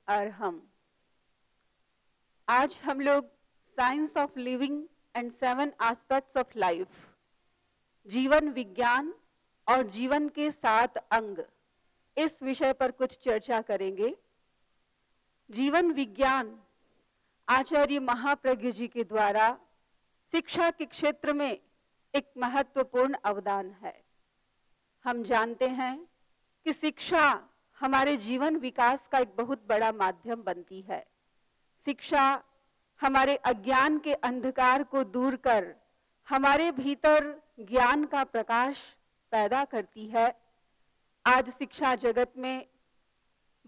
अर्हम। आज हम लोग science of living and 7 aspects of life, जीवन विज्ञान और जीवन के 7 अंग, इस विषय पर कुछ चर्चा करेंगे। जीवन विज्ञान आचार्य महाप्रज्ञ जी के द्वारा शिक्षा के क्षेत्र में एक महत्वपूर्ण अवदान है। हम जानते हैं कि शिक्षा हमारे जीवन विकास का एक बहुत बड़ा माध्यम बनती है। शिक्षा हमारे अज्ञान के अंधकार को दूर कर हमारे भीतर ज्ञान का प्रकाश पैदा करती है। आज शिक्षा जगत में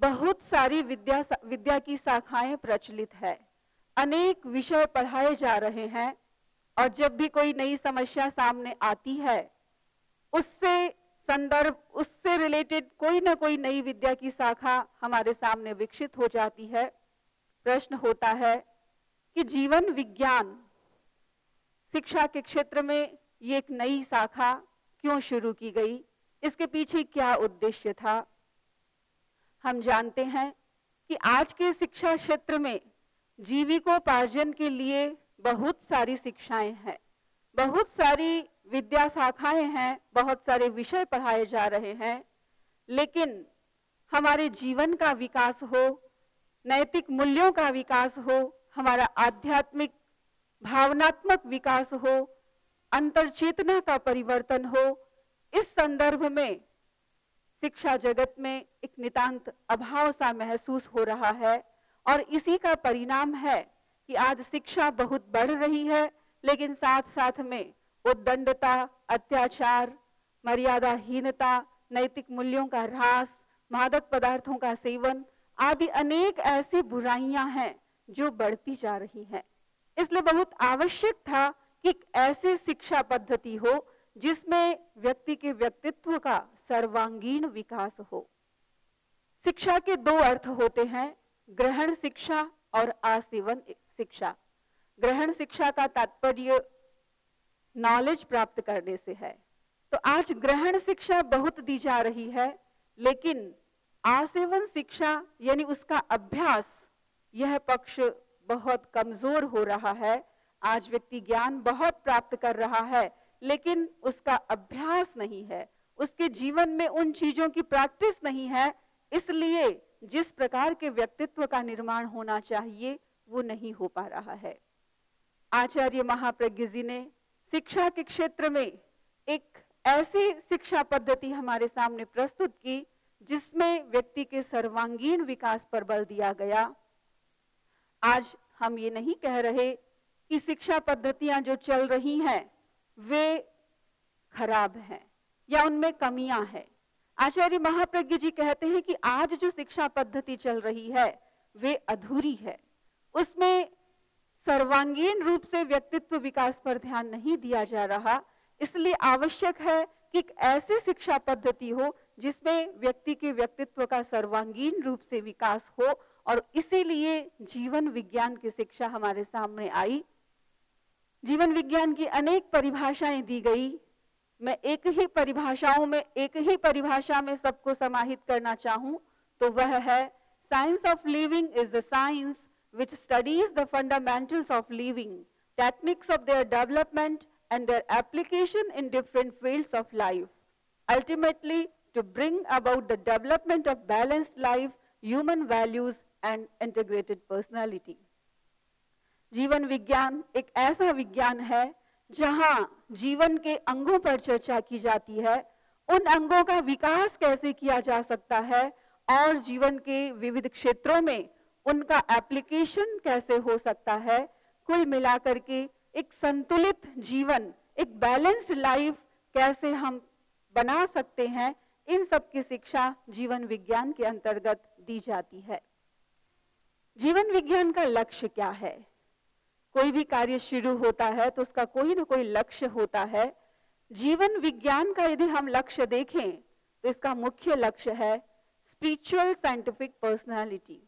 बहुत सारी विद्या की शाखाएं प्रचलित है, अनेक विषय पढ़ाए जा रहे हैं और जब भी कोई नई समस्या सामने आती है उससे रिलेटेड कोई ना कोई नई विद्या की शाखा हमारे सामने विकसित हो जाती है। प्रश्न होता है कि जीवन विज्ञान शिक्षा के क्षेत्र में ये एक नई शाखा क्यों शुरू की गई, इसके पीछे क्या उद्देश्य था। हम जानते हैं कि आज के शिक्षा क्षेत्र में जीविकोपार्जन के लिए बहुत सारी शिक्षाएं हैं, बहुत सारी विद्या शाखाएं हैं, बहुत सारे विषय पढ़ाए जा रहे हैं, लेकिन हमारे जीवन का विकास हो, नैतिक मूल्यों का विकास हो, हमारा आध्यात्मिक भावनात्मक विकास हो, अंतर्चेतना का परिवर्तन हो, इस संदर्भ में शिक्षा जगत में एक नितांत अभाव सा महसूस हो रहा है। और इसी का परिणाम है कि आज शिक्षा बहुत बढ़ रही है, लेकिन साथ साथ में उद्दंडता, अत्याचार, मर्यादाहीनता, नैतिक मूल्यों का ह्रास, मादक पदार्थों का सेवन आदि अनेक ऐसी बुराइयां हैं जो बढ़ती जा रही हैं। इसलिए बहुत आवश्यक था कि एक ऐसी शिक्षा पद्धति हो जिसमें व्यक्ति के व्यक्तित्व का सर्वांगीण विकास हो। शिक्षा के 2 अर्थ होते हैं, ग्रहण शिक्षा और आसेवन शिक्षा। ग्रहण शिक्षा का तात्पर्य नॉलेज प्राप्त करने से है, तो आज ग्रहण शिक्षा बहुत दी जा रही है, लेकिन आसेवन शिक्षा यानी उसका अभ्यास, यह पक्ष बहुत कमजोर हो रहा है। आज व्यक्ति ज्ञान बहुत प्राप्त कर रहा है, लेकिन उसका अभ्यास नहीं है, उसके जीवन में उन चीजों की प्रैक्टिस नहीं है, इसलिए जिस प्रकार के व्यक्तित्व का निर्माण होना चाहिए वो नहीं हो पा रहा है। आचार्य महाप्रज्ञ जी ने शिक्षा के क्षेत्र में एक ऐसी शिक्षा पद्धति हमारे सामने प्रस्तुत की जिसमें व्यक्ति के सर्वांगीण विकास पर बल दिया गया। आज हम ये नहीं कह रहे कि शिक्षा पद्धतियां जो चल रही हैं वे खराब हैं या उनमें कमियां हैं। आचार्य महाप्रज्ञ जी कहते हैं कि आज जो शिक्षा पद्धति चल रही है वे अधूरी है, उसमें सर्वांगीण रूप से व्यक्तित्व विकास पर ध्यान नहीं दिया जा रहा। इसलिए आवश्यक है कि एक ऐसी शिक्षा पद्धति हो जिसमें व्यक्ति के व्यक्तित्व का सर्वांगीण रूप से विकास हो, और इसीलिए जीवन विज्ञान की शिक्षा हमारे सामने आई। जीवन विज्ञान की अनेक परिभाषाएं दी गई। मैं एक ही परिभाषा में सबको समाहित करना चाहूं तो वह है, science of living is the science which studies the fundamentals of living, techniques of their development and their application in different fields of life, ultimately to bring about the development of balanced life, human values and integrated personality. जीवन विज्ञान एक ऐसा विज्ञान है जहां जीवन के अंगों पर चर्चा की जाती है, उन अंगों का विकास कैसे किया जा सकता है और जीवन के विविध क्षेत्रों में उनका एप्लीकेशन कैसे हो सकता है। कुल मिलाकर के एक संतुलित जीवन, एक बैलेंस्ड लाइफ कैसे हम बना सकते हैं, इन सब की शिक्षा जीवन विज्ञान के अंतर्गत दी जाती है। जीवन विज्ञान का लक्ष्य क्या है? कोई भी कार्य शुरू होता है तो उसका कोई ना कोई लक्ष्य होता है। जीवन विज्ञान का यदि हम लक्ष्य देखें तो इसका मुख्य लक्ष्य है स्पिरिचुअल साइंटिफिक पर्सनालिटी,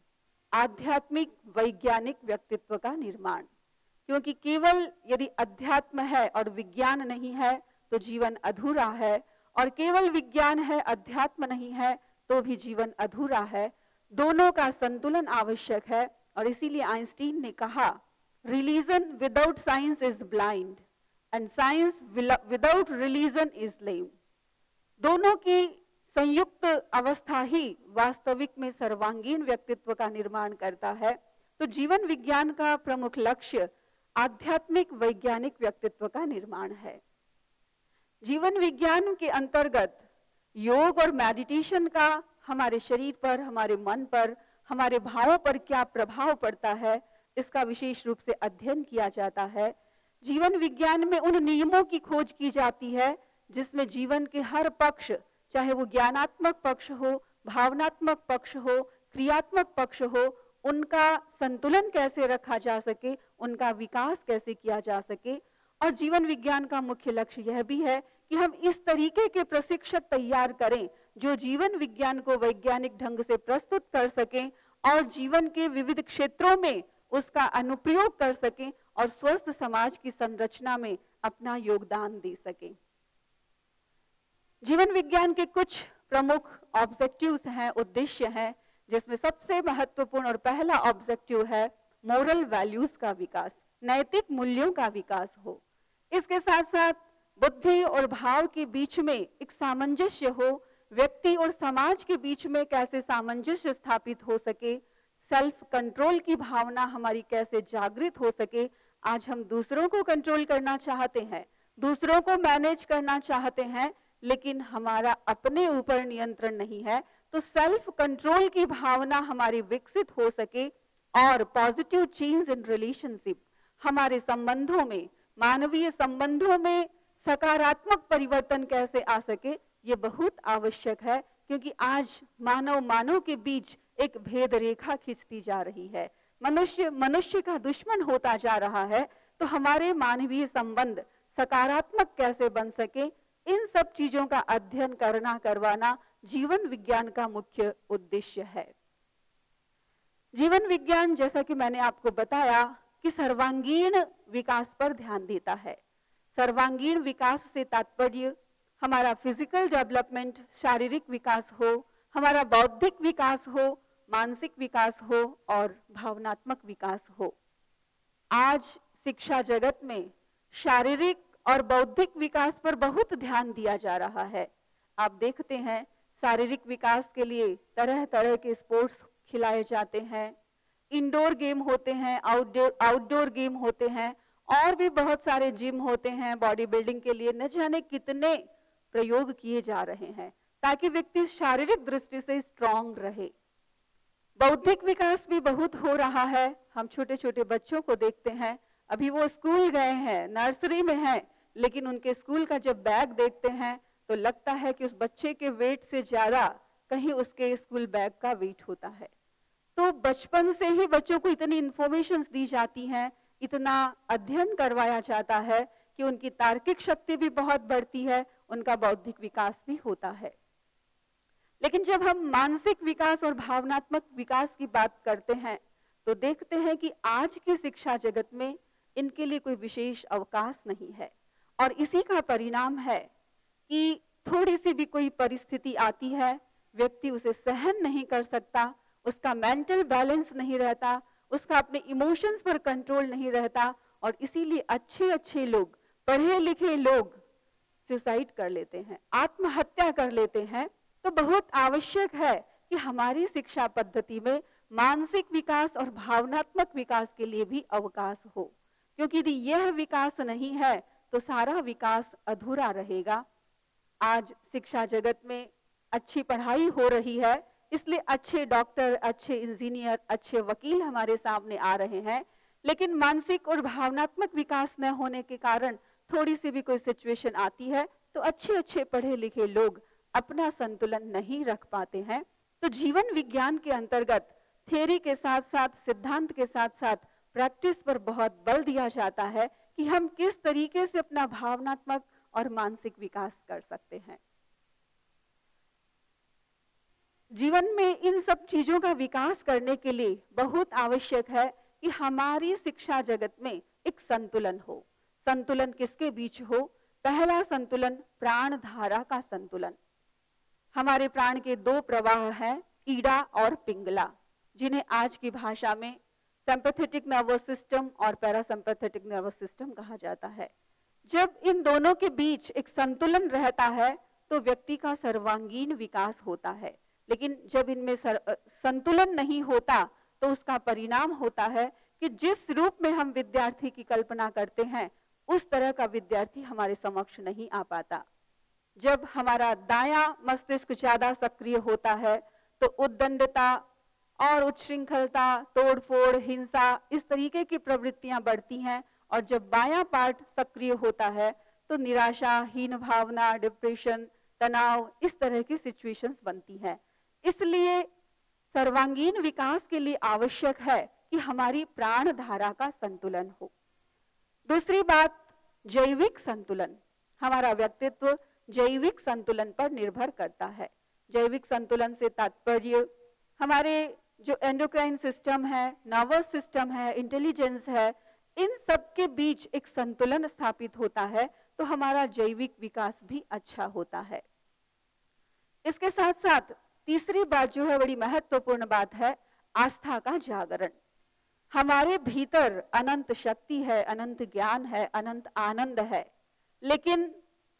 आध्यात्मिक वैज्ञानिक व्यक्तित्व का निर्माण। क्योंकि केवल यदि अध्यात्म है और विज्ञान नहीं है तो जीवन अधूरा है, और केवल विज्ञान है अध्यात्म नहीं है तो भी जीवन अधूरा है। दोनों का संतुलन आवश्यक है। और इसीलिए आइंस्टीन ने कहा, religion without science is blind and science without religion is lame. दोनों की संयुक्त अवस्था ही वास्तविक में सर्वांगीण व्यक्तित्व का निर्माण करता है। तो जीवन विज्ञान का प्रमुख लक्ष्य आध्यात्मिक वैज्ञानिक व्यक्तित्व का निर्माण है। जीवन विज्ञान के अंतर्गत योग और मेडिटेशन का हमारे शरीर पर, हमारे मन पर, हमारे भावों पर क्या प्रभाव पड़ता है, इसका विशेष रूप से अध्ययन किया जाता है। जीवन विज्ञान में उन नियमों की खोज की जाती है जिसमें जीवन के हर पक्ष, चाहे वो ज्ञानात्मक पक्ष हो, भावनात्मक पक्ष हो, क्रियात्मक पक्ष हो, उनका संतुलन कैसे रखा जा सके, उनका विकास कैसे किया जा सके। और जीवन विज्ञान का मुख्य लक्ष्य यह भी है कि हम इस तरीके के प्रशिक्षक तैयार करें जो जीवन विज्ञान को वैज्ञानिक ढंग से प्रस्तुत कर सकें और जीवन के विविध क्षेत्रों में उसका अनुप्रयोग कर सकें और स्वस्थ समाज की संरचना में अपना योगदान दे सकें। जीवन विज्ञान के कुछ प्रमुख ऑब्जेक्टिव्स हैं, उद्देश्य हैं, जिसमें सबसे महत्वपूर्ण और पहला ऑब्जेक्टिव है मोरल वैल्यूज का विकास, नैतिक मूल्यों का विकास हो। इसके साथ साथ बुद्धि और भाव के बीच में एक सामंजस्य हो, व्यक्ति और समाज के बीच में कैसे सामंजस्य स्थापित हो सके, सेल्फ कंट्रोल की भावना हमारी कैसे जागृत हो सके। आज हम दूसरों को कंट्रोल करना चाहते हैं, दूसरों को मैनेज करना चाहते हैं, लेकिन हमारा अपने ऊपर नियंत्रण नहीं है। तो सेल्फ कंट्रोल की भावना हमारी विकसित हो सके और पॉजिटिव चेंज इन रिलेशनशिप, हमारे संबंधों में, मानवीय संबंधों में सकारात्मक परिवर्तन कैसे आ सके, ये बहुत आवश्यक है। क्योंकि आज मानव के बीच एक भेद रेखा खींचती जा रही है, मनुष्य का दुश्मन होता जा रहा है। तो हमारे मानवीय संबंध सकारात्मक कैसे बन सके, इन सब चीजों का अध्ययन करना, करवाना जीवन विज्ञान का मुख्य उद्देश्य है। जीवन विज्ञान, जैसा कि मैंने आपको बताया, कि सर्वांगीण विकास पर ध्यान देता है। सर्वांगीण विकास से तात्पर्य हमारा फिजिकल डेवलपमेंट, शारीरिक विकास हो, हमारा बौद्धिक विकास हो, मानसिक विकास हो और भावनात्मक विकास हो। आज शिक्षा जगत में शारीरिक और बौद्धिक विकास पर बहुत ध्यान दिया जा रहा है। आप देखते हैं शारीरिक विकास के लिए तरह तरह के स्पोर्ट्स खिलाए जाते हैं, इंडोर गेम होते हैं, आउटडोर गेम होते हैं, और भी बहुत सारे जिम होते हैं बॉडी बिल्डिंग के लिए। न जाने कितने प्रयोग किए जा रहे हैं ताकि व्यक्ति शारीरिक दृष्टि से स्ट्रांग रहे। बौद्धिक विकास भी बहुत हो रहा है। हम छोटे छोटे बच्चों को देखते हैं, अभी वो स्कूल गए हैं, नर्सरी में हैं, लेकिन उनके स्कूल का जब बैग देखते हैं तो लगता है कि उस बच्चे के वेट से ज्यादा कहीं उसके स्कूल बैग का वेट होता है। तो बचपन से ही बच्चों को इतनी इंफॉर्मेशन दी जाती हैं, इतना अध्ययन करवाया जाता है कि उनकी तार्किक शक्ति भी बहुत बढ़ती है, उनका बौद्धिक विकास भी होता है। लेकिन जब हम मानसिक विकास और भावनात्मक विकास की बात करते हैं तो देखते हैं कि आज की शिक्षा जगत में इनके लिए कोई विशेष अवकाश नहीं है। और इसी का परिणाम है कि थोड़ी सी भी कोई परिस्थिति आती है, व्यक्ति उसे सहन नहीं कर सकता, उसका मेंटल बैलेंस नहीं रहता, उसका अपने इमोशंस पर कंट्रोल नहीं रहता, और इसीलिए अच्छे अच्छे लोग, पढ़े लिखे लोग सुसाइड कर लेते हैं, आत्महत्या कर लेते हैं। तो बहुत आवश्यक है कि हमारी शिक्षा पद्धति में मानसिक विकास और भावनात्मक विकास के लिए भी अवकाश हो, क्योंकि यदि यह विकास नहीं है तो सारा विकास अधूरा रहेगा। आज शिक्षा जगत में अच्छी पढ़ाई हो रही है, इसलिए अच्छे डॉक्टर, अच्छे इंजीनियर, अच्छे वकील हमारे सामने आ रहे हैं, लेकिन मानसिक और भावनात्मक विकास न होने के कारण थोड़ी सी भी कोई सिचुएशन आती है तो अच्छे अच्छे पढ़े लिखे लोग अपना संतुलन नहीं रख पाते हैं। तो जीवन विज्ञान के अंतर्गत थ्योरी के साथ साथ, सिद्धांत के साथ साथ प्रैक्टिस पर बहुत बल दिया जाता है कि हम किस तरीके से अपना भावनात्मक और मानसिक विकास कर सकते हैं। जीवन में इन सब चीजों का विकास करने के लिए बहुत आवश्यक है कि हमारी शिक्षा जगत में एक संतुलन हो। संतुलन किसके बीच हो? पहला संतुलन प्राण धारा का संतुलन। हमारे प्राण के दो प्रवाह हैं, ईड़ा और पिंगला, जिन्हें आज की भाषा में सिंपैथेटिक नर्वस सिस्टम और पैरासिम्पैथेटिक नर्वस सिस्टम कहा जाता है। जब इन दोनों के बीच एक संतुलन रहता है तो व्यक्ति का सर्वांगीण विकास होता है, लेकिन जब इनमें संतुलन नहीं होता तो उसका परिणाम होता है कि जिस रूप में हम विद्यार्थी की कल्पना करते हैं उस तरह का विद्यार्थी हमारे समक्ष नहीं आ पाता। जब हमारा दायां मस्तिष्क ज्यादा सक्रिय होता है तो उद्दंडता और उच्छृंखलता, तोड़फोड़, हिंसा, इस तरीके की प्रवृत्तियां बढ़ती हैं, और जब बायां पार्ट सक्रिय होता है तो निराशा, हीन भावना, डिप्रेशन, तनाव, इस तरह की सिचुएशंस बनती हैं। इसलिए सर्वांगीण विकास के लिए आवश्यक है कि हमारी प्राण धारा का संतुलन हो। दूसरी बात, जैविक संतुलन। हमारा व्यक्तित्व जैविक संतुलन पर निर्भर करता है। जैविक संतुलन से तात्पर्य हमारे जो एंडोक्राइन सिस्टम है, नर्वस सिस्टम है, इंटेलिजेंस है, इन सब के बीच एक संतुलन स्थापित होता है तो हमारा जैविक विकास भी अच्छा होता है। इसके साथ साथ तीसरी बात जो है, बड़ी महत्वपूर्ण बात है, आस्था का जागरण। हमारे भीतर अनंत शक्ति है, अनंत ज्ञान है, अनंत आनंद है, लेकिन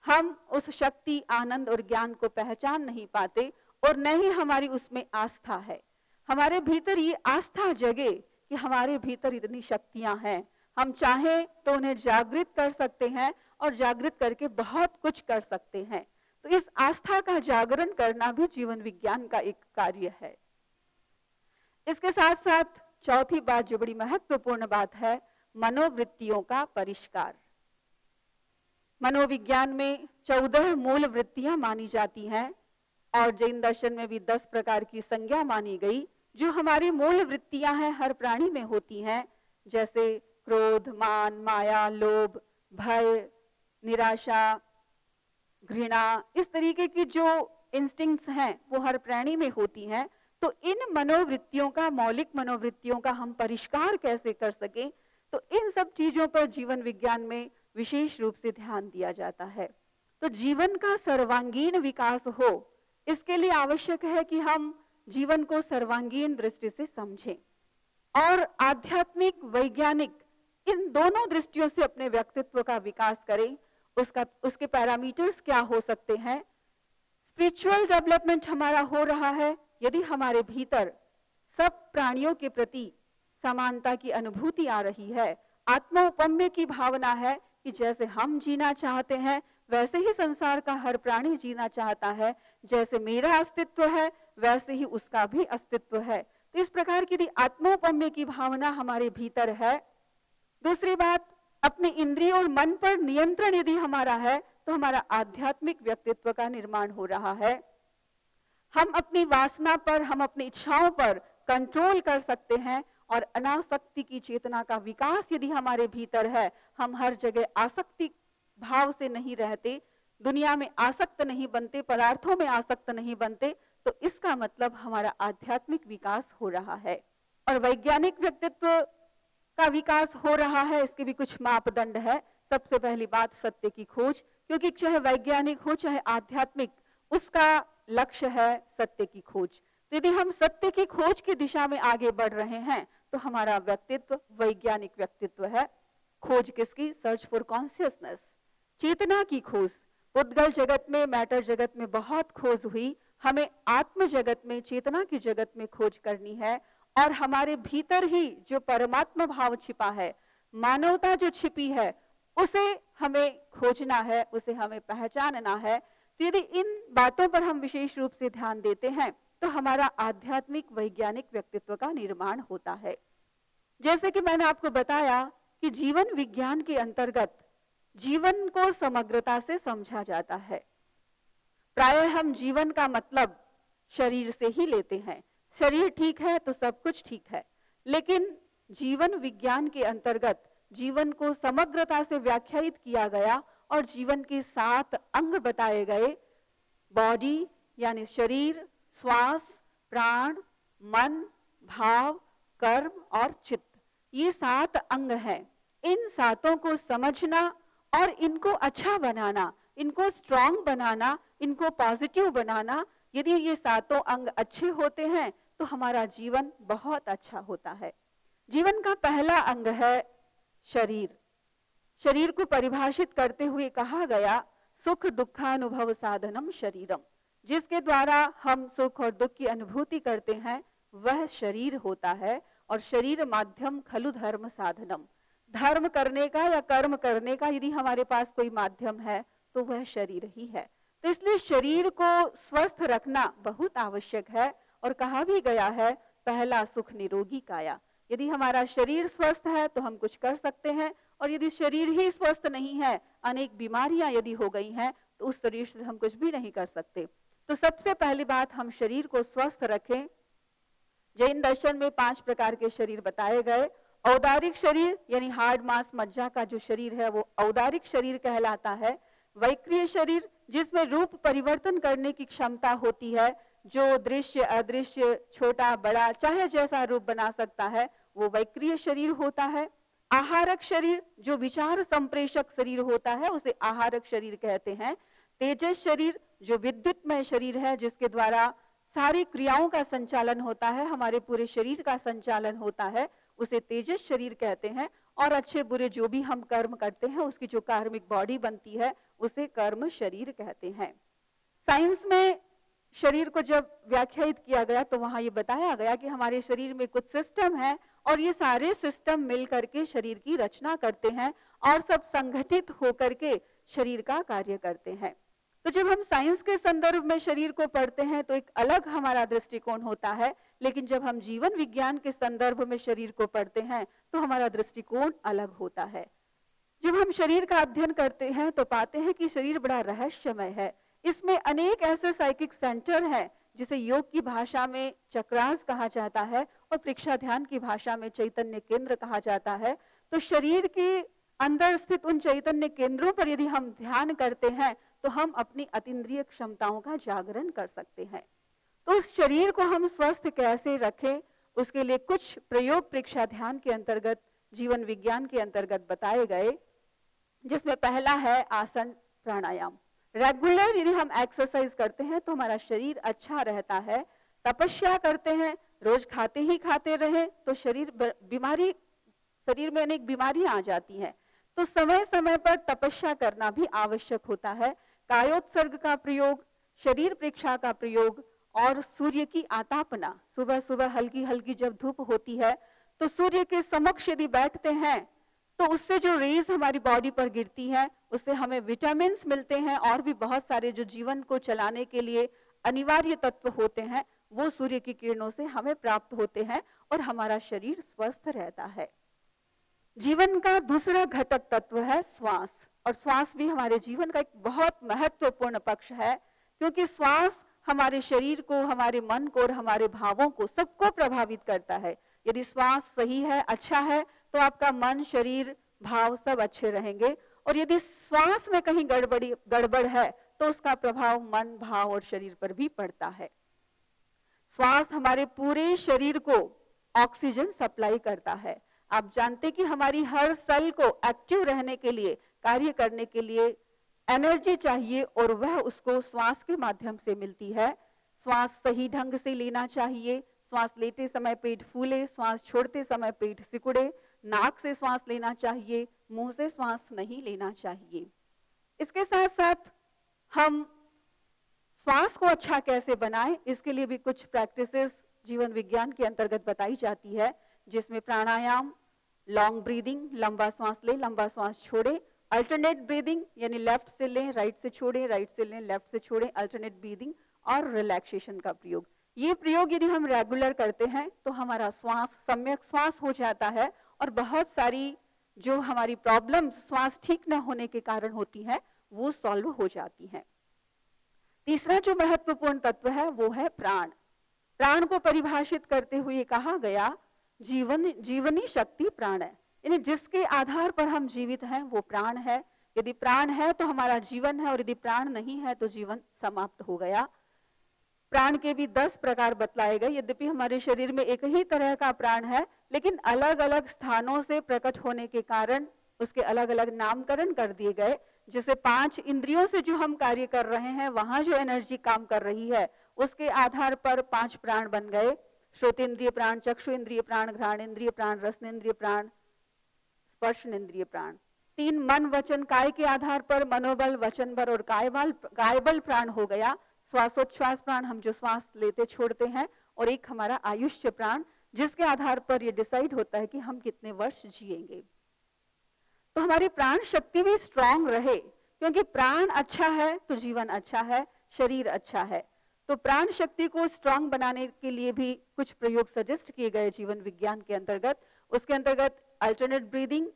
हम उस शक्ति, आनंद और ज्ञान को पहचान नहीं पाते और न ही हमारी उसमें आस्था है। हमारे भीतर ये आस्था जगे कि हमारे भीतर इतनी शक्तियां हैं, हम चाहें तो उन्हें जागृत कर सकते हैं और जागृत करके बहुत कुछ कर सकते हैं। तो इस आस्था का जागरण करना भी जीवन विज्ञान का एक कार्य है। इसके साथ साथ चौथी बात जो बड़ी महत्वपूर्ण बात है, मनोवृत्तियों का परिष्कार। मनोविज्ञान में 14 मूल वृत्तियां मानी जाती हैं और जैन दर्शन में भी 10 प्रकार की संज्ञा मानी गई जो हमारी मूल वृत्तियां हैं, हर प्राणी में होती हैं, जैसे क्रोध, मान, माया, लोभ, भय, निराशा, घृणा, इस तरीके की जो इंस्टिंक्ट्स हैं वो हर प्राणी में होती हैं। तो इन मनोवृत्तियों का, मौलिक मनोवृत्तियों का हम परिष्कार कैसे कर सकें, तो इन सब चीजों पर जीवन विज्ञान में विशेष रूप से ध्यान दिया जाता है। तो जीवन का सर्वांगीण विकास हो, इसके लिए आवश्यक है कि हम जीवन को सर्वांगीण दृष्टि से समझें और आध्यात्मिक, वैज्ञानिक, इन दोनों दृष्टियों से अपने व्यक्तित्व का विकास करें। उसके पैरामीटर्स क्या हो सकते हैं? स्पिरिचुअल डेवलपमेंट हमारा हो रहा है यदि हमारे भीतर सब प्राणियों के प्रति समानता की अनुभूति आ रही है, आत्मोपम्य की भावना है कि जैसे हम जीना चाहते हैं वैसे ही संसार का हर प्राणी जीना चाहता है, जैसे मेरा अस्तित्व है वैसे ही उसका भी अस्तित्व है। तो इस प्रकार की आत्मोपम्य की भावना हमारे भीतर है। दूसरी बात, अपने इंद्रिय और मन पर नियंत्रण यदि हमारा है तो हमारा आध्यात्मिक व्यक्तित्व का निर्माण हो रहा है। हम अपनी वासना पर, हम अपनी इच्छाओं पर कंट्रोल कर सकते हैं और अनासक्ति की चेतना का विकास यदि हमारे भीतर है, हम हर जगह आसक्ति भाव से नहीं रहते, दुनिया में आसक्त नहीं बनते, पदार्थों में आसक्त नहीं बनते, तो इसका मतलब हमारा आध्यात्मिक विकास हो रहा है। और वैज्ञानिक व्यक्तित्व का विकास हो रहा है, इसके भी कुछ मापदंड है। सबसे पहली बात, सत्य की खोज, क्योंकि चाहे वैज्ञानिक हो चाहे आध्यात्मिक, उसका लक्ष्य है सत्य की खोज। यदि हम सत्य की खोज की दिशा में आगे बढ़ रहे हैं तो हमारा व्यक्तित्व वैज्ञानिक व्यक्तित्व है। खोज किसकी? सर्च फॉर कॉन्शियसनेस, चेतना की खोज। उद्गल जगत में, मैटर जगत में बहुत खोज हुई, हमें आत्म जगत में, चेतना की जगत में खोज करनी है और हमारे भीतर ही जो परमात्मा भाव छिपा है, मानवता जो छिपी है, उसे हमें खोजना है, उसे हमें पहचानना है। तो यदि इन बातों पर हम विशेष रूप से ध्यान देते हैं तो हमारा आध्यात्मिक वैज्ञानिक व्यक्तित्व का निर्माण होता है। जैसे कि मैंने आपको बताया कि जीवन विज्ञान के अंतर्गत जीवन को समग्रता से समझा जाता है। प्रायः हम जीवन का मतलब शरीर से ही लेते हैं, शरीर ठीक है तो सब कुछ ठीक है, लेकिन जीवन विज्ञान के अंतर्गत जीवन को समग्रता से व्याख्यायित किया गया और जीवन के 7 अंग बताए गए। बॉडी यानी शरीर, श्वास, प्राण, मन, भाव, कर्म और चित्त, ये 7 अंग हैं। इन 7 को समझना और इनको अच्छा बनाना, इनको स्ट्रांग बनाना, इनको पॉजिटिव बनाना, यदि ये सातों अंग अच्छे होते हैं तो हमारा जीवन बहुत अच्छा होता है। जीवन का पहला अंग है शरीर। शरीर को परिभाषित करते हुए कहा गया, सुख दुखानुभव साधनम शरीरम। जिसके द्वारा हम सुख और दुख की अनुभूति करते हैं वह शरीर होता है। और शरीर माध्यम खलु धर्म साधनम। धर्म करने का या कर्म करने का यदि हमारे पास कोई माध्यम है तो वह शरीर ही है। तो इसलिए शरीर को स्वस्थ रखना बहुत आवश्यक है। और कहा भी गया है, पहला सुख निरोगी काया। यदि हमारा शरीर स्वस्थ है तो हम कुछ कर सकते हैं, और यदि शरीर ही स्वस्थ नहीं है, अनेक बीमारियां यदि हो गई हैं, तो उस शरीर से हम कुछ भी नहीं कर सकते। तो सबसे पहली बात, हम शरीर को स्वस्थ रखें। जैन दर्शन में 5 प्रकार के शरीर बताए गए। औदारिक शरीर यानी हार्ड मांस मज्जा का जो शरीर है वो औदारिक शरीर कहलाता है। वैक्रिय शरीर जिसमें रूप परिवर्तन करने की क्षमता होती है, जो दृश्य अदृश्य छोटा बड़ा चाहे जैसा रूप बना सकता है, वो वैक्रिय शरीर होता है। आहारक शरीर जो विचार संप्रेषक शरीर होता है उसे आहारक शरीर कहते हैं। तेजस शरीर जो विद्युतमय शरीर है, जिसके द्वारा सारी क्रियाओं का संचालन होता है, हमारे पूरे शरीर का संचालन होता है, उसे तेजस शरीर कहते हैं। और अच्छे बुरे जो भी हम कर्म करते हैं उसकी जो कार्मिक बॉडी बनती है उसे कर्म शरीर कहते हैं। साइंस में शरीर को जब व्याख्यायित किया गया तो वहां ये बताया गया कि हमारे शरीर में कुछ सिस्टम है और ये सारे सिस्टम मिल करके शरीर की रचना करते हैं और सब संगठित होकर के शरीर का कार्य करते हैं। तो जब हम साइंस के संदर्भ में शरीर को पढ़ते हैं तो एक अलग हमारा दृष्टिकोण होता है, लेकिन जब हम जीवन विज्ञान के संदर्भ में शरीर को पढ़ते हैं तो हमारा दृष्टिकोण अलग होता है। जब हम शरीर का अध्ययन करते हैं तो पाते हैं कि शरीर बड़ा रहस्यमय है। इसमें अनेक ऐसे साइकिक सेंटर हैं जिसे योग की भाषा में चक्रास कहा जाता है और परीक्षा ध्यान की भाषा में चैतन्य केंद्र कहा जाता है। तो शरीर के अंदर स्थित उन चैतन्य केंद्रों पर यदि हम ध्यान करते हैं तो हम अपनी अतीन्द्रिय क्षमताओं का जागरण कर सकते हैं। तो उस शरीर को हम स्वस्थ कैसे रखें, उसके लिए कुछ प्रयोग परीक्षा ध्यान के अंतर्गत जीवन विज्ञान के अंतर्गत बताए गए, जिसमें पहला है आसन प्राणायाम। रेगुलर यदि हम एक्सरसाइज करते हैं तो हमारा शरीर अच्छा रहता है। तपस्या करते हैं, रोज खाते ही खाते रहें तो शरीर में अनेक बीमारियां आ जाती हैं। तो समय समय पर तपस्या करना भी आवश्यक होता है। कायोत्सर्ग का प्रयोग, शरीर परीक्षा का प्रयोग और सूर्य की आतापना। सुबह सुबह हल्की हल्की जब धूप होती है तो सूर्य के समक्ष यदि बैठते हैं तो उससे जो रेज हमारी बॉडी पर गिरती है उससे हमें विटामिन मिलते हैं और भी बहुत सारे जो जीवन को चलाने के लिए अनिवार्य तत्व होते हैं वो सूर्य की किरणों से हमें प्राप्त होते हैं और हमारा शरीर स्वस्थ रहता है। जीवन का दूसरा घटक तत्व है श्वास, और श्वास भी हमारे जीवन का एक बहुत महत्वपूर्ण पक्ष है, क्योंकि श्वास हमारे शरीर को, हमारे मन को और हमारे भावों को सबको प्रभावित करता है। यदि श्वास सही है, अच्छा है, तो आपका मन, शरीर, भाव सब अच्छे रहेंगे, और यदि श्वास में कहीं गड़बड़ है तो उसका प्रभाव मन, भाव और शरीर पर भी पड़ता है। श्वास हमारे पूरे शरीर को ऑक्सीजन सप्लाई करता है। आप जानते कि हमारी हर सेल को एक्टिव रहने के लिए, कार्य करने के लिए एनर्जी चाहिए और वह उसको श्वास के माध्यम से मिलती है। श्वास सही ढंग से लेना चाहिए। श्वास लेते समय पेट फूले, श्वास छोड़ते समय पेट सिकुड़े। नाक से श्वास लेना चाहिए, मुंह से श्वास नहीं लेना चाहिए। इसके साथ साथ हम श्वास को अच्छा कैसे बनाएं, इसके लिए भी कुछ प्रैक्टिसेस जीवन विज्ञान के अंतर्गत बताई जाती है, जिसमें प्राणायाम, लॉन्ग ब्रीदिंग, लंबा सांस ले, लंबा सांस छोड़े, अल्टरनेट ब्रीदिंग यानी लेफ्ट से लें, राइट से छोड़ें, राइट से लें, लेफ्ट से छोड़ें, अल्टरनेट ब्रीदिंग और रिलैक्सेशन का प्रयोग। ये प्रयोग यदि हम रेगुलर करते हैं तो हमारा श्वास सम्यक श्वास हो जाता है और बहुत सारी जो हमारी प्रॉब्लम श्वास ठीक न होने के कारण होती हैं वो सॉल्व हो जाती हैं। तीसरा जो महत्वपूर्ण तत्व है वो है प्राण। प्राण को परिभाषित करते हुए कहा गया, जीवनी शक्ति प्राण है, यानी जिसके आधार पर हम जीवित हैं वो प्राण है। यदि प्राण है तो हमारा जीवन है और यदि प्राण नहीं है तो जीवन समाप्त हो गया। प्राण के भी 10 प्रकार बतलाए गए। यद्यपि हमारे शरीर में एक ही तरह का प्राण है, लेकिन अलग अलग स्थानों से प्रकट होने के कारण उसके अलग अलग नामकरण कर दिए गए। जैसे 5 इंद्रियों से जो हम कार्य कर रहे हैं, वहां जो एनर्जी काम कर रही है उसके आधार पर 5 प्राण बन गए, श्रोतेंद्रिय प्राण, चक्षुइंद्रिय प्राण, घ्राणेंद्रिय प्राण, रसनेंद्रिय प्राण, स्पर्शनेंद्रिय प्राण। 3 मन वचन काय के आधार पर मनोबल, वचन बल और कायबल प्राण हो गया। श्वासोच्छ्वास प्राण, हम जो श्वास लेते छोड़ते हैं, और एक हमारा आयुष्य प्राण, जिसके आधार पर यह डिसाइड होता है कि हम कितने वर्ष जिएंगे। तो हमारी प्राण शक्ति भी स्ट्रांग रहे, क्योंकि प्राण अच्छा है तो जीवन अच्छा है, शरीर अच्छा है। तो प्राण शक्ति को स्ट्रांग बनाने के लिए भी कुछ प्रयोग सजेस्ट किए गए जीवन विज्ञान के अंतर्गत। उसके अंतर्गत alternate breathing,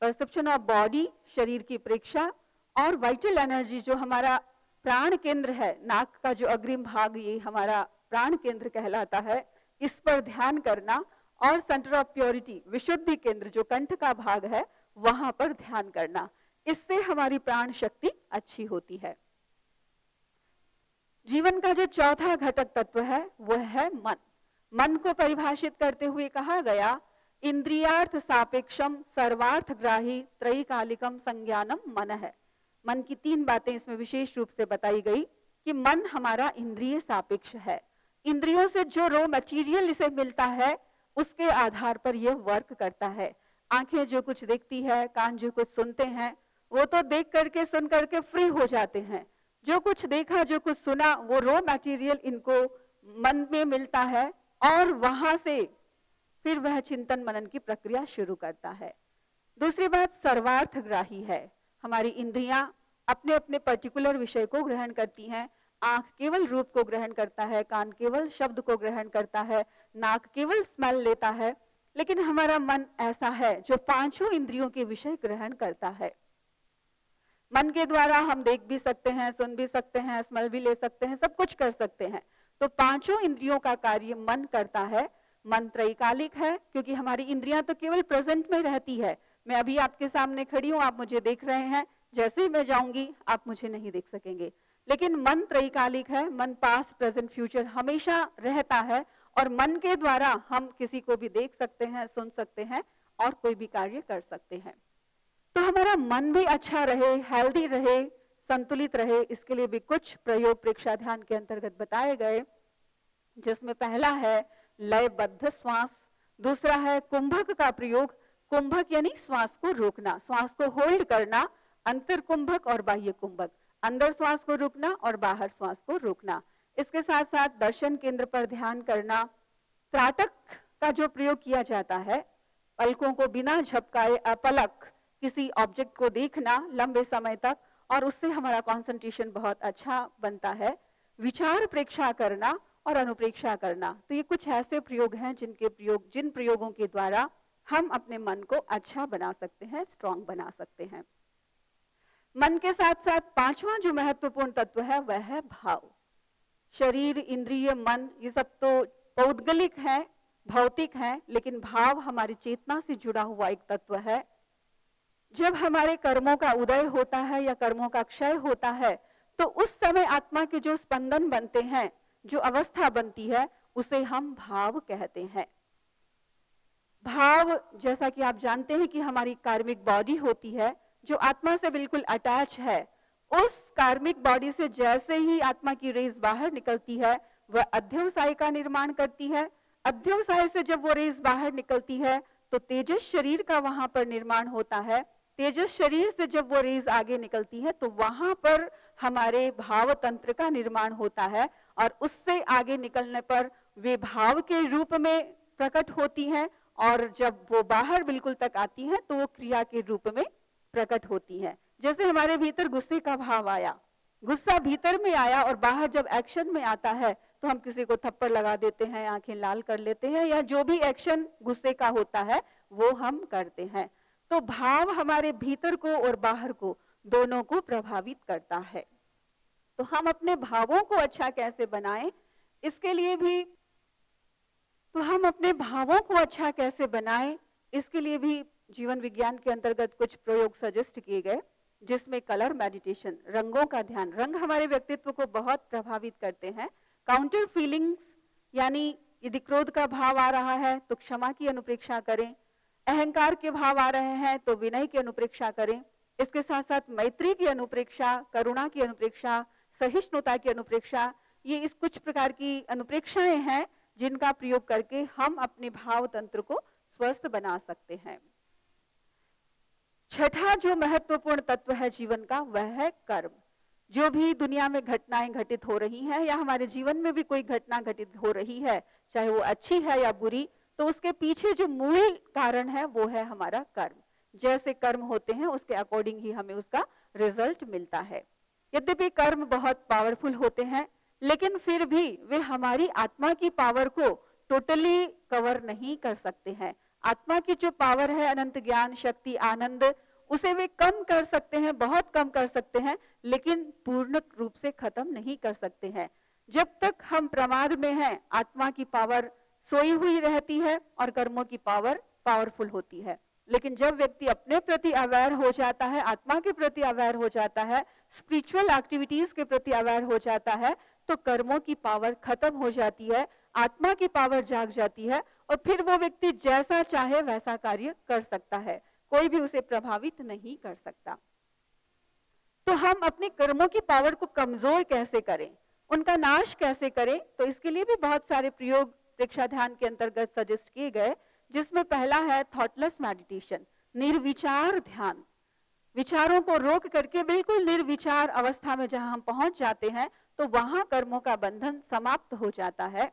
perception of body, शरीर की प्रेक्षा, और वाइटल एनर्जी जो हमारा प्राण केंद्र है, नाक का जो अग्रिम भाग, ये हमारा प्राण केंद्र कहलाता है, इस पर ध्यान करना, और सेंटर ऑफ प्योरिटी, विशुद्धि केंद्र जो कंठ का भाग है, वहां पर ध्यान करना। इससे हमारी प्राण शक्ति अच्छी होती है। जीवन का जो चौथा घटक तत्व है वह है मन। मन को परिभाषित करते हुए कहा गया, इंद्रियार्थ सापेक्षम सर्वार्थग्राही त्रैकालिकम संज्ञानम मन है। मन की 3 बातें इसमें विशेष रूप से बताई गई कि मन हमारा इंद्रिय सापेक्ष है। इंद्रियों से जो रॉ मटेरियल इसे मिलता है, उसके आधार पर यह वर्क करता है। आंखें जो कुछ देखती है, कान जो कुछ सुनते हैं, वो तो देख करके सुन करके फ्री हो जाते हैं। जो कुछ देखा, जो कुछ सुना, वो रॉ मटेरियल इनको मन में मिलता है, और वहां से फिर वह चिंतन मनन की प्रक्रिया शुरू करता है। दूसरी बात सर्वार्थग्राही है। हमारी इंद्रियां अपने अपने पर्टिकुलर विषय को ग्रहण करती हैं। आंख केवल रूप को ग्रहण करता है, कान केवल शब्द को ग्रहण करता है, नाक केवल स्मेल लेता है, लेकिन हमारा मन ऐसा है जो 5 इंद्रियों के विषय ग्रहण करता है। मन के द्वारा हम देख भी सकते हैं, सुन भी सकते हैं, स्मेल भी ले सकते हैं, सब कुछ कर सकते हैं। तो 5 इंद्रियों का कार्य मन करता है। मन त्रैकालिक है, क्योंकि हमारी इंद्रियां तो केवल प्रेजेंट में रहती है। मैं अभी आपके सामने खड़ी हूं, आप मुझे देख रहे हैं, जैसे ही मैं जाऊंगी आप मुझे नहीं देख सकेंगे। लेकिन मन त्रैकालिक है, मन पास्ट प्रेजेंट फ्यूचर हमेशा रहता है, और मन के द्वारा हम किसी को भी देख सकते हैं, सुन सकते हैं, और कोई भी कार्य कर सकते हैं। तो हमारा मन भी अच्छा रहे, हेल्दी रहे, संतुलित रहे, इसके लिए भी कुछ प्रयोग प्रेक्षा ध्यान के अंतर्गत बताए गए, जिसमें पहला है लयबद्ध श्वास, दूसरा है कुंभक का प्रयोग। कुंभक यानी श्वास को रोकना, श्वास को होल्ड करना, अंतर कुंभक और बाह्य कुंभक, अंदर श्वास को रोकना और बाहर श्वास को रोकना। इसके साथ साथ दर्शन केंद्र पर ध्यान करना। त्राटक का जो प्रयोग किया जाता है, पलकों को बिना झपकाए अपलक किसी ऑब्जेक्ट को देखना लंबे समय तक, और उससे हमारा कंसंट्रेशन बहुत अच्छा बनता है। विचार प्रेक्षा करना और अनुप्रेक्षा करना। तो ये कुछ ऐसे प्रयोग हैं जिन प्रयोगों के द्वारा हम अपने मन को अच्छा बना सकते हैं, स्ट्रांग बना सकते हैं। मन के साथ साथ 5वां जो महत्वपूर्ण तत्व है वह है भाव। शरीर, इंद्रिय, मन, ये सब तो पौद्गलिक है, भौतिक है, लेकिन भाव हमारी चेतना से जुड़ा हुआ एक तत्व है। जब हमारे कर्मों का उदय होता है या कर्मों का क्षय होता है, तो उस समय आत्मा के जो स्पंदन बनते हैं, जो अवस्था बनती है, उसे हम भाव कहते हैं। भाव, जैसा कि आप जानते हैं कि हमारी कार्मिक बॉडी होती है जो आत्मा से बिल्कुल अटैच है। उस कार्मिक बॉडी से जैसे ही आत्मा की रेज बाहर निकलती है, वह अध्यवसाय का निर्माण करती है। अध्यवसाय से जब वो रेज बाहर निकलती है तो तेजस शरीर का वहां पर निर्माण होता है। तेजस शरीर से जब वो रेज आगे निकलती है तो वहां पर हमारे भाव तंत्र का निर्माण होता है, और उससे आगे निकलने पर वे भाव के रूप में प्रकट होती हैं, और जब वो बाहर बिल्कुल तक आती हैं तो वो क्रिया के रूप में प्रकट होती हैं। जैसे हमारे भीतर गुस्से का भाव आया, गुस्सा भीतर में आया और बाहर जब एक्शन में आता है तो हम किसी को थप्पड़ लगा देते हैं, आंखें लाल कर लेते हैं, या जो भी एक्शन गुस्से का होता है वो हम करते हैं। तो भाव हमारे भीतर को और बाहर को दोनों को प्रभावित करता है। तो हम अपने भावों को अच्छा कैसे बनाएं, इसके लिए भी जीवन विज्ञान के अंतर्गत कुछ प्रयोग सजेस्ट किए गए, जिसमें कलर मेडिटेशन, रंगों का ध्यान। रंग हमारे व्यक्तित्व को बहुत प्रभावित करते हैं। काउंटर फीलिंग्स, यानी यदि क्रोध का भाव आ रहा है तो क्षमा की अनुप्रेक्षा करें, अहंकार के भाव आ रहे हैं तो विनय की अनुप्रेक्षा करें। इसके साथ साथ मैत्री की अनुप्रेक्षा, करुणा की अनुप्रेक्षा, सहिष्णुता की अनुप्रेक्षा, ये इस कुछ प्रकार की अनुप्रेक्षाएं हैं जिनका प्रयोग करके हम अपने भाव तंत्र को स्वस्थ बना सकते हैं। छठा जो महत्वपूर्ण तत्व है जीवन का, वह है कर्म। जो भी दुनिया में घटनाएं घटित हो रही हैं या हमारे जीवन में भी कोई घटना घटित हो रही है, चाहे वो अच्छी है या बुरी, तो उसके पीछे जो मूल कारण है वो है हमारा कर्म। जैसे कर्म होते हैं उसके अकॉर्डिंग ही हमें उसका रिजल्ट मिलता है। यद्यपि कर्म बहुत पावरफुल होते हैं, लेकिन फिर भी वे हमारी आत्मा की पावर को टोटली कवर नहीं कर सकते हैं। आत्मा की जो पावर है, अनंत ज्ञान, शक्ति, आनंद, उसे वे कम कर सकते हैं, बहुत कम कर सकते हैं, लेकिन पूर्ण रूप से खत्म नहीं कर सकते हैं। जब तक हम प्रमाद में हैं, आत्मा की पावर सोई हुई रहती है और कर्मों की पावर पावरफुल होती है। लेकिन जब व्यक्ति अपने प्रति अवेयर हो जाता है, आत्मा के प्रति अवेयर हो जाता है, स्पिरिचुअल एक्टिविटीज के प्रति अवेयर हो जाता है, तो कर्मों की पावर खत्म हो जाती है, आत्मा की पावर जाग जाती है और फिर वो व्यक्ति जैसा चाहे वैसा कार्य कर सकता है, कोई भी उसे प्रभावित नहीं कर सकता। तो हम अपने कर्मों की पावर को कमजोर कैसे करें, उनका नाश कैसे करें, तो इसके लिए भी बहुत सारे प्रयोग प्रेक्षा ध्यान के अंतर्गत सजेस्ट किए गए, जिसमें पहला है थॉटलेस मेडिटेशन, निर्विचार ध्यान। विचारों को रोक करके बिल्कुल निर्विचार अवस्था में जहां हम पहुंच जाते हैं, तो वहां कर्मों का बंधन समाप्त हो जाता है।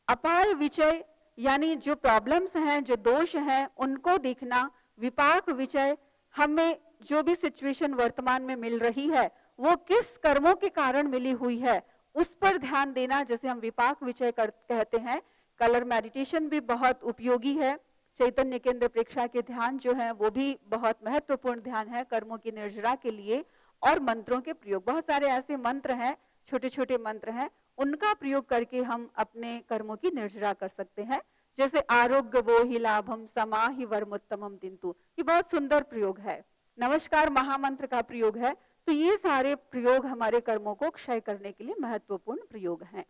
अपाय विचय, यानी जो प्रॉब्लम्स हैं, जो दोष हैं, उनको देखना। विपाक विचय, हमें जो भी सिचुएशन वर्तमान में मिल रही है वो किस कर्मों के कारण मिली हुई है, उस पर ध्यान देना, जैसे हम विपाक विचय कहते हैं। कलर मेडिटेशन भी बहुत उपयोगी है। चैतन्य केंद्र प्रेक्षा के ध्यान जो है वो भी बहुत महत्वपूर्ण ध्यान है कर्मों की निर्जरा के लिए। और मंत्रों के प्रयोग, बहुत सारे ऐसे मंत्र हैं, छोटे छोटे मंत्र हैं, उनका प्रयोग करके हम अपने कर्मों की निर्जरा कर सकते हैं। जैसे आरोग्य वो ही लाभम समाहि वर्मोत्तमम दिंतु, ये बहुत सुंदर प्रयोग है। नमस्कार महामंत्र का प्रयोग है। तो ये सारे प्रयोग हमारे कर्मों को क्षय करने के लिए महत्वपूर्ण प्रयोग हैं।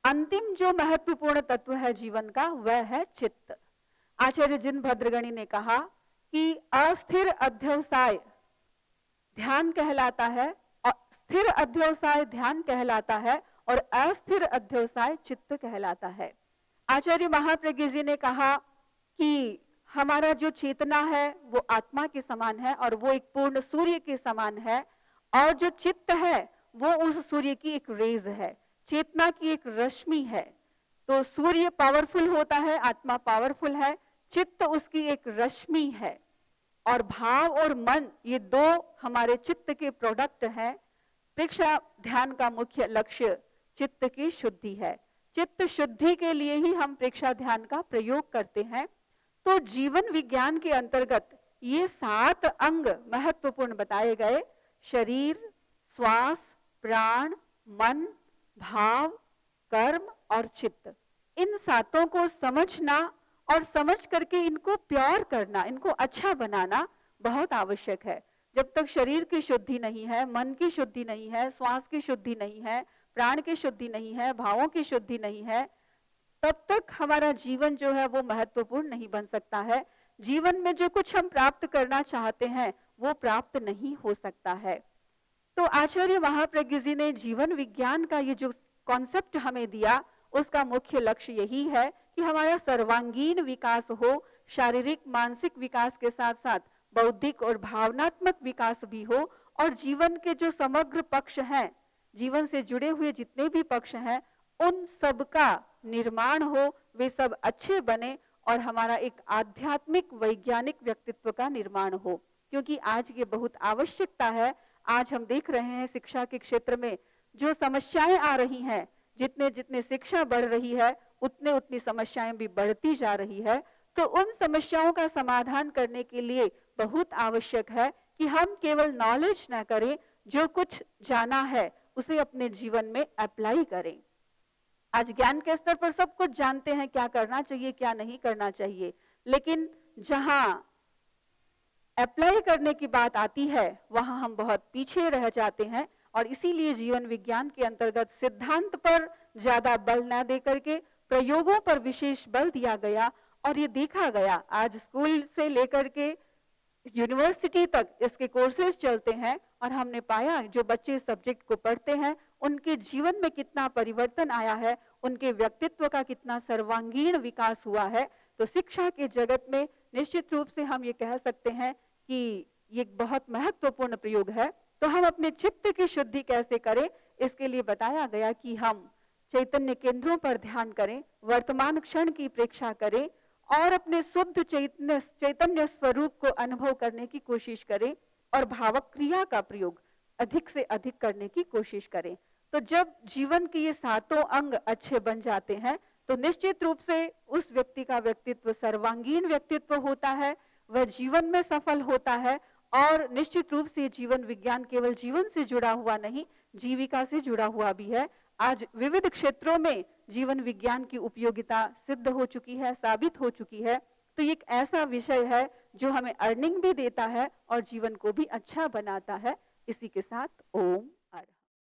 अंतिम जो महत्वपूर्ण तत्व है जीवन का, वह है चित्त। आचार्य जिन भद्रगणी ने कहा कि अस्थिर अध्यवसाय ध्यान कहलाता है, और स्थिर अध्यवसाय ध्यान कहलाता है, और अस्थिर अध्यवसाय चित्त कहलाता है। आचार्य महाप्रज्ञ जी ने कहा कि हमारा जो चेतना है वो आत्मा के समान है और वो एक पूर्ण सूर्य के समान है, और जो चित्त है वो उस सूर्य की एक रेज है, चेतना की एक रश्मि है। तो सूर्य पावरफुल होता है, आत्मा पावरफुल है, चित्त उसकी एक रश्मि है। और भाव और मन, ये दो हमारे चित्त के प्रोडक्ट हैं। प्रेक्षा ध्यान का मुख्य लक्ष्य चित्त की शुद्धि है। चित्त शुद्धि के लिए ही हम प्रेक्षा ध्यान का प्रयोग करते हैं। तो जीवन विज्ञान के अंतर्गत ये 7 अंग महत्वपूर्ण बताए गए: शरीर, श्वास, प्राण, मन, भाव, कर्म और चित्त। इन 7 को समझना और समझ करके इनको प्योर करना, इनको अच्छा बनाना बहुत आवश्यक है। जब तक शरीर की शुद्धि नहीं है, मन की शुद्धि नहीं है, श्वास की शुद्धि नहीं है, प्राण की शुद्धि नहीं है, भावों की शुद्धि नहीं है, तब तक हमारा जीवन जो है वो महत्वपूर्ण नहीं बन सकता है। जीवन में जो कुछ हम प्राप्त करना चाहते हैं वो प्राप्त नहीं हो सकता है। तो आचार्य महाप्रज्ञ जी ने जीवन विज्ञान का ये जो कॉन्सेप्ट हमें दिया, उसका मुख्य लक्ष्य यही है कि हमारा सर्वांगीण विकास हो, शारीरिक मानसिक विकास के साथ साथ बौद्धिक और भावनात्मक विकास भी हो, और जीवन के जो समग्र पक्ष हैं, जीवन से जुड़े हुए जितने भी पक्ष हैं, उन सब का निर्माण हो, वे सब अच्छे बने और हमारा एक आध्यात्मिक वैज्ञानिक व्यक्तित्व का निर्माण हो। क्योंकि आज ये बहुत आवश्यकता है। आज हम देख रहे हैं शिक्षा के क्षेत्र में जो समस्याएं आ रही हैं, जितने जितने शिक्षा बढ़ रही है उतने उतनी समस्याएं भी बढ़ती जा रही है। तो उन समस्याओं का समाधान करने के लिए बहुत आवश्यक है कि हम केवल नॉलेज ना करें, जो कुछ जाना है उसे अपने जीवन में अप्लाई करें। आज ज्ञान के स्तर पर सब कुछ जानते हैं, क्या करना चाहिए क्या नहीं करना चाहिए, लेकिन जहां अप्लाई करने की बात आती है वहां हम बहुत पीछे रह जाते हैं। और इसीलिए जीवन विज्ञान के अंतर्गत सिद्धांत पर ज्यादा बल न दे करके प्रयोगों पर विशेष बल दिया गया। और ये देखा गया, आज स्कूल से लेकर के यूनिवर्सिटी तक इसके कोर्सेज चलते हैं और हमने पाया जो बच्चे सब्जेक्ट को पढ़ते हैं उनके जीवन में कितना परिवर्तन आया है, उनके व्यक्तित्व का कितना सर्वांगीण विकास हुआ है। तो शिक्षा के जगत में निश्चित रूप से हम ये कह सकते हैं कि ये एक बहुत महत्वपूर्ण प्रयोग है। तो हम अपने चित्त की शुद्धि कैसे करें, इसके लिए बताया गया कि हम चैतन्य केंद्रों पर ध्यान करें, वर्तमान क्षण की प्रेक्षा करें और अपने शुद्ध चैतन्य स्वरूप को अनुभव करने की कोशिश करें और भावक क्रिया का प्रयोग अधिक से अधिक करने की कोशिश करें। तो जब जीवन के ये सातों अंग अच्छे बन जाते हैं तो निश्चित रूप से उस व्यक्ति का व्यक्तित्व सर्वांगीण व्यक्तित्व होता है, वह जीवन में सफल होता है और निश्चित रूप से जीवन विज्ञान केवल जीवन से जुड़ा हुआ नहीं, जीविका से जुड़ा हुआ भी है। आज विविध क्षेत्रों में जीवन विज्ञान की उपयोगिता सिद्ध हो चुकी है, साबित हो चुकी है। तो ये एक ऐसा विषय है जो हमें अर्निंग भी देता है और जीवन को भी अच्छा बनाता है। इसी के साथ ओम